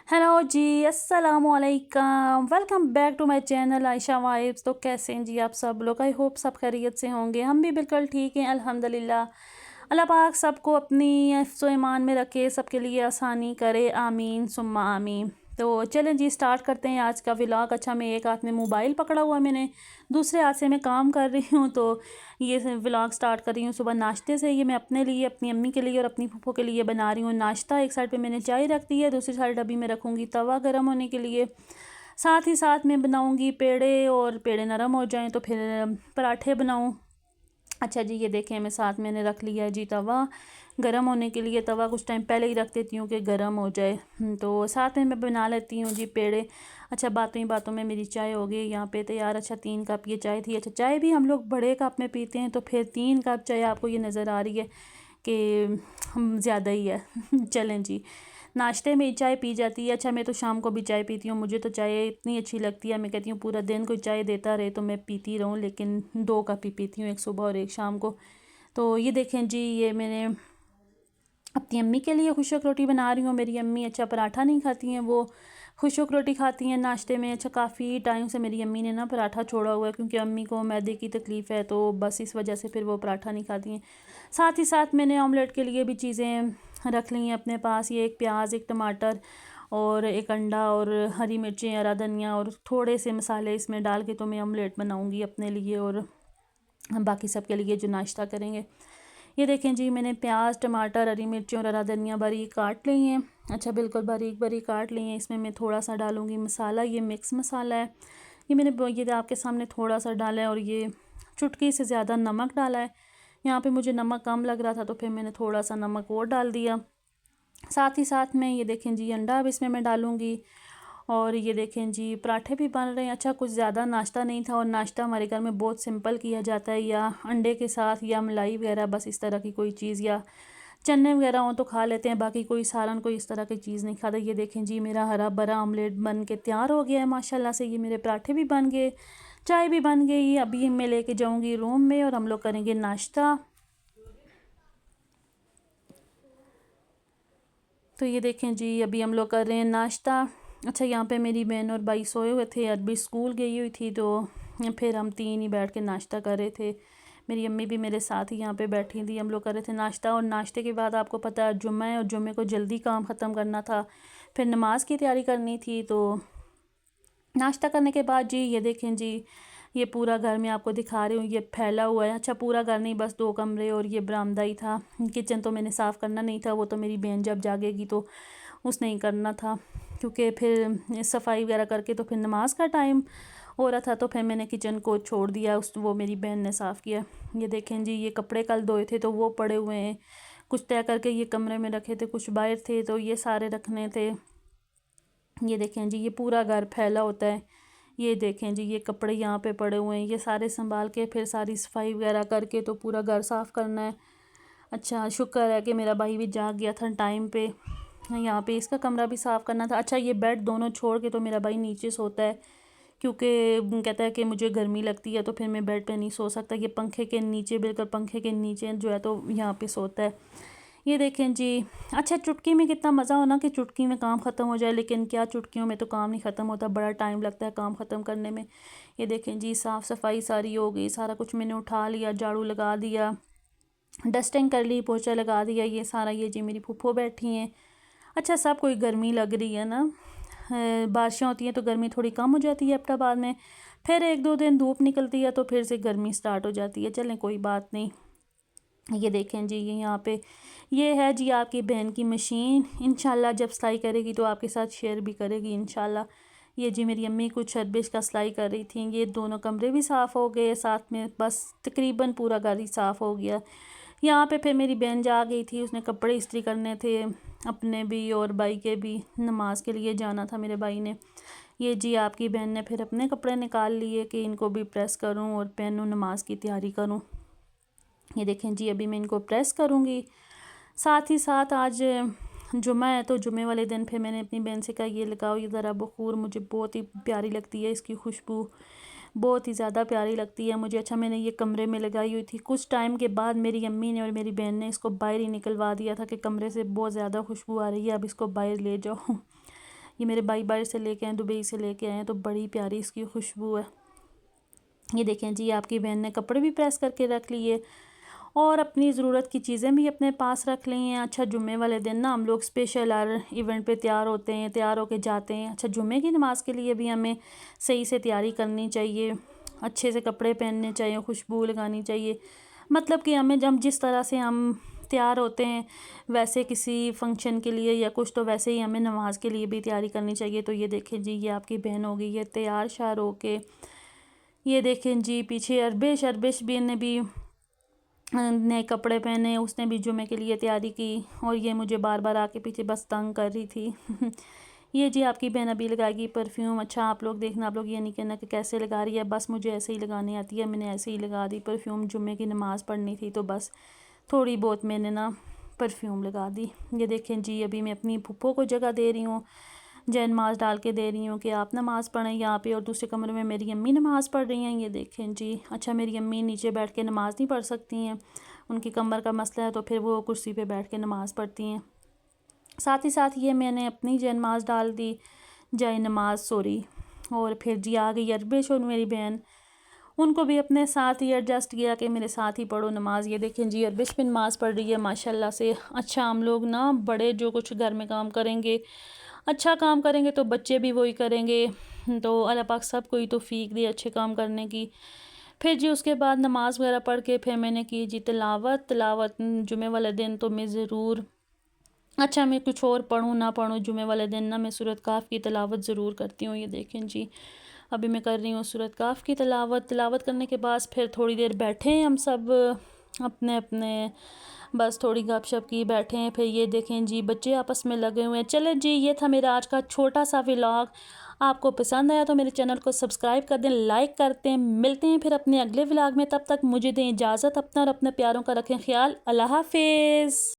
Hello जी, अस्सलामुअलैकुम। Welcome back to my channel Ayesha vibes. तो कैसे हैं जी आप सब लोग? आई होप सब खैरियत से होंगे। हम भी बिल्कुल ठीक हैं अल्हम्दुलिल्लाह। अल्लाह पाक सबको अपनी हिफ्ज़ ईमान में रखे, सबके लिए आसानी करे, आमीन सुम्मा आमीन। तो चलें जी, स्टार्ट करते हैं आज का व्लॉग। अच्छा, मैं एक हाथ में मोबाइल पकड़ा हुआ, मैंने दूसरे हाथ से मैं काम कर रही हूँ, तो ये व्लॉग स्टार्ट कर रही हूँ सुबह नाश्ते से। ये मैं अपने लिए, अपनी अम्मी के लिए और अपनी फूफो के लिए बना रही हूँ नाश्ता। एक साइड पे मैंने चाय रख दी है, दूसरी साइड अभी मैं रखूँगी तवा गर्म होने के लिए। साथ ही साथ मैं बनाऊँगी पेड़े, और पेड़े नरम हो जाएँ तो फिर पराठे बनाऊँ। अच्छा जी, ये देखें मैं साथ मैंने रख लिया है जी तवा गरम होने के लिए। तवा कुछ टाइम पहले ही रख देती हूँ कि गरम हो जाए। तो साथ में मैं बना लेती हूँ जी पेड़े। अच्छा, बातों ही बातों में मेरी चाय हो गई यहाँ पे तैयार। अच्छा, 3 कप ये चाय थी। अच्छा, चाय भी हम लोग बड़े कप में पीते हैं, तो फिर 3 कप चाय आपको ये नज़र आ रही है कि हम ज़्यादा ही है। चलें जी, नाश्ते में चाय पी जाती है। अच्छा, मैं तो शाम को भी चाय पीती हूँ, मुझे तो चाय इतनी अच्छी लगती है। मैं कहती हूँ पूरा दिन कोई चाय देता रहे तो मैं पीती रहूँ, लेकिन 2 कप ही पीती हूँ, एक सुबह और एक शाम को। तो ये देखें जी, ये मैंने अपनी अम्मी के लिए खुशक रोटी बना रही हूँ। मेरी अम्मी अच्छा पराठा नहीं खाती हैं, वो खुशक रोटी खाती हैं नाश्ते में। अच्छा, काफ़ी टाइम से मेरी अम्मी ने ना पराठा छोड़ा हुआ है, क्योंकि अम्मी को मैदे की तकलीफ़ है, तो बस इस वजह से फिर वो पराठा नहीं खाती हैं। साथ ही साथ मैंने ऑमलेट के लिए भी चीज़ें रख ली हैं अपने पास। ये एक प्याज, एक टमाटर और एक अंडा और हरी मिर्चें, हरा धनिया और थोड़े से मसाले इसमें डाल के तो मैं ऑमलेट बनाऊँगी अपने लिए और बाकी सब के लिए जो नाश्ता करेंगे। ये देखें जी, मैंने प्याज, टमाटर, हरी मिर्ची और हरा धनिया बारीक काट ली हैं। अच्छा, बिल्कुल बारीक बारीक काट ली हैं। इसमें मैं थोड़ा सा डालूँगी मसाला, ये मिक्स मसाला है। ये मैंने ये आपके सामने थोड़ा सा डाला है, और ये चुटकी से ज़्यादा नमक डाला है। यहाँ पे मुझे नमक कम लग रहा था, तो फिर मैंने थोड़ा सा नमक और डाल दिया। साथ ही साथ में ये देखें जी, अंडा अब इसमें मैं डालूँगी। और ये देखें जी, पराठे भी बन रहे हैं। अच्छा, कुछ ज़्यादा नाश्ता नहीं था, और नाश्ता हमारे घर में बहुत सिंपल किया जाता है, या अंडे के साथ या मलाई वगैरह, बस इस तरह की कोई चीज़, या चने वगैरह हो तो खा लेते हैं, बाकी कोई सालन कोई इस तरह की चीज़ नहीं खाता। ये देखें जी, मेरा हरा भरा ऑमलेट बन के तैयार हो गया है माशाल्लाह से। ये मेरे पराठे भी बन गए, चाय भी बन गई। अभी मैं लेके जाऊँगी रूम में और हम लोग करेंगे नाश्ता। तो ये देखें जी, अभी हम लोग कर रहे हैं नाश्ता। अच्छा, यहाँ पे मेरी बहन और भाई सोए हुए थे, अरबी स्कूल गई हुई थी, तो फिर हम तीन ही बैठ के नाश्ता कर रहे थे। मेरी अम्मी भी मेरे साथ ही यहाँ पे बैठी थी, हम लोग कर रहे थे नाश्ता। और नाश्ते के बाद आपको पता है जुम्मा है, और जुम्मे को जल्दी काम ख़त्म करना था, फिर नमाज की तैयारी करनी थी। तो नाश्ता करने के बाद जी, ये देखें जी, ये पूरा घर मैं आपको दिखा रही हूँ, ये फैला हुआ है। अच्छा, पूरा घर नहीं, बस 2 कमरे और ये बरामदा ही था। किचन तो मैंने साफ़ करना नहीं था, वो तो मेरी बहन जब जागेगी तो उसने ही करना था, क्योंकि फिर सफाई वगैरह करके तो फिर नमाज का टाइम हो रहा था, तो फिर मैंने किचन को छोड़ दिया, उस वो मेरी बहन ने साफ़ किया। ये देखें जी, ये कपड़े कल धोए थे तो वो पड़े हुए हैं, कुछ तय करके ये कमरे में रखे थे, कुछ बाहर थे, तो ये सारे रखने थे। ये देखें जी, ये पूरा घर फैला होता है। ये देखें जी, ये कपड़े यहाँ पे पड़े हुए हैं, ये सारे संभाल के फिर सारी सफाई वगैरह करके तो पूरा घर साफ़ करना है। अच्छा, शुक्र है कि मेरा भाई भी जाग गया था टाइम पे। यहाँ पे इसका कमरा भी साफ़ करना था। अच्छा, ये बेड दोनों छोड़ के तो मेरा भाई नीचे सोता है, क्योंकि कहता है कि मुझे गर्मी लगती है, तो फिर मैं बेड पे नहीं सो सकता। ये पंखे के नीचे, बिल्कुल पंखे के नीचे जो है, तो यहाँ पे सोता है। ये देखें जी। अच्छा, चुटकी में कितना मज़ा हो ना कि चुटकी में काम ख़त्म हो जाए, लेकिन क्या चुटकियों में तो काम नहीं ख़त्म होता, बड़ा टाइम लगता है काम ख़त्म करने में। ये देखें जी, साफ़ सफाई सारी हो गई, सारा कुछ मैंने उठा लिया, झाड़ू लगा दिया, डस्टिंग कर ली, पोछा लगा दिया, ये सारा। ये जी मेरी फूफो बैठी हैं। अच्छा, सब कोई गर्मी लग रही है ना, बारिशें होती हैं तो गर्मी थोड़ी कम हो जाती है एबटाबाद में, फिर 1-2 दिन धूप निकलती है तो फिर से गर्मी स्टार्ट हो जाती है। चलें, कोई बात नहीं। ये देखें जी, ये यहाँ पे ये है जी आपकी बहन की मशीन। इंशाल्लाह जब सिलाई करेगी तो आपके साथ शेयर भी करेगी इंशाल्लाह। ये जी मेरी अम्मी कुछ अरबिश का सिलाई कर रही थी। ये दोनों कमरे भी साफ़ हो गए, साथ में बस तकरीबन पूरा घर ही साफ़ हो गया। यहाँ पे फिर मेरी बहन जा गई थी, उसने कपड़े इस्त्री करने थे अपने भी और भाई के भी, नमाज के लिए जाना था मेरे भाई ने। ये जी आपकी बहन ने फिर अपने कपड़े निकाल लिए कि इनको भी प्रेस करूं और पहनूं, नमाज की तैयारी करूं। ये देखें जी, अभी मैं इनको प्रेस करूंगी। साथ ही साथ आज जुम्मा है, तो जुम्मे वाले दिन फिर मैंने अपनी बहन से कहा ये लगाओ, ये ज़रा बखूर, मुझे बहुत ही प्यारी लगती है, इसकी खुशबू बहुत ही ज़्यादा प्यारी लगती है मुझे। अच्छा, मैंने ये कमरे में लगाई हुई थी, कुछ टाइम के बाद मेरी अम्मी ने और मेरी बहन ने इसको बाहर ही निकलवा दिया था कि कमरे से बहुत ज़्यादा खुशबू आ रही है, अब इसको बाहर ले जाओ। ये मेरे भाई बाहर से लेके आए, दुबई से लेके आए, तो बड़ी प्यारी इसकी खुशबू है। ये देखें जी, आपकी बहन ने कपड़े भी प्रेस करके रख लिए और अपनी ज़रूरत की चीज़ें भी अपने पास रख ली हैं। अच्छा, जुम्मे वाले दिन ना हम लोग स्पेशल हर इवेंट पे तैयार होते हैं, तैयार होके जाते हैं। अच्छा, जुम्मे की नमाज़ के लिए भी हमें सही से तैयारी करनी चाहिए, अच्छे से कपड़े पहनने चाहिए, खुशबू लगानी चाहिए। मतलब कि हमें जब जिस तरह से हम तैयार होते हैं वैसे किसी फंक्शन के लिए या कुछ, तो वैसे ही हमें नमाज़ के लिए भी तैयारी करनी चाहिए। तो ये देखें जी, ये आपकी बहन हो गई है तैयार शार होके। ये देखें जी, पीछे अरबिश भी ने भी नए कपड़े पहने, उसने भी जुमे के लिए तैयारी की और ये मुझे बार बार आके पीछे बस तंग कर रही थी। ये जी आपकी बहन अभी लगाएगी परफ्यूम। अच्छा, आप लोग देखना, आप लोग ये नहीं कहना कि कैसे लगा रही है, बस मुझे ऐसे ही लगानी आती है, मैंने ऐसे ही लगा दी परफ्यूम। जुमे की नमाज़ पढ़नी थी तो बस थोड़ी बहुत मैंने ना परफ्यूम लगा दी। ये देखें जी, अभी मैं अपनी फूफो को जगह दे रही हूँ, जय नमाज़ डाल के दे रही हूँ कि आप नमाज़ पढ़ें यहाँ पे, और दूसरे कमरे में मेरी अम्मी नमाज़ पढ़ रही हैं। ये देखें जी। अच्छा, मेरी अम्मी नीचे बैठ के नमाज़ नहीं पढ़ सकती हैं, उनकी कमर का मसला है, तो फिर वो कुर्सी पे बैठ के नमाज़ पढ़ती हैं। साथ ही साथ ये मैंने अपनी जय नमाज़ डाल दी, जय नमाज़ सॉरी। और फिर जी आ गई अरबिश और मेरी बहन, उनको भी अपने साथ ही एडजस्ट किया कि मेरे साथ ही पढ़ो नमाज़। ये देखें जी, अरबिश भी नमाज़ पढ़ रही है माशाल्लाह से। अच्छा, हम लोग ना बड़े जो कुछ घर में काम करेंगे, अच्छा काम करेंगे तो बच्चे भी वही करेंगे, तो अल्लाह पाक सब कोई तौफीक दे अच्छे काम करने की। फिर जी उसके बाद नमाज़ वगैरह पढ़ के फिर मैंने की जी तिलावत जुमे वाले दिन तो मैं ज़रूर, अच्छा मैं कुछ और पढ़ूँ ना पढ़ूँ, जुमे वाले दिन ना मैं सूरत काफ़ की तिलावत ज़रूर करती हूँ। ये देखें जी, अभी मैं कर रही हूँ सूरत काफ़ की तिलावत करने के बाद फिर थोड़ी देर बैठे हैं हम सब अपने अपने, बस थोड़ी गपशप की, बैठे हैं। फिर ये देखें जी, बच्चे आपस में लगे हुए हैं। चले जी, ये था मेरा आज का छोटा सा व्लॉग। आपको पसंद आया तो मेरे चैनल को सब्सक्राइब कर दें, लाइक करते हैं। मिलते हैं फिर अपने अगले व्लॉग में, तब तक मुझे दें इजाज़त। अपना और अपने प्यारों का रखें ख्याल। अल्लाह हाफिज़।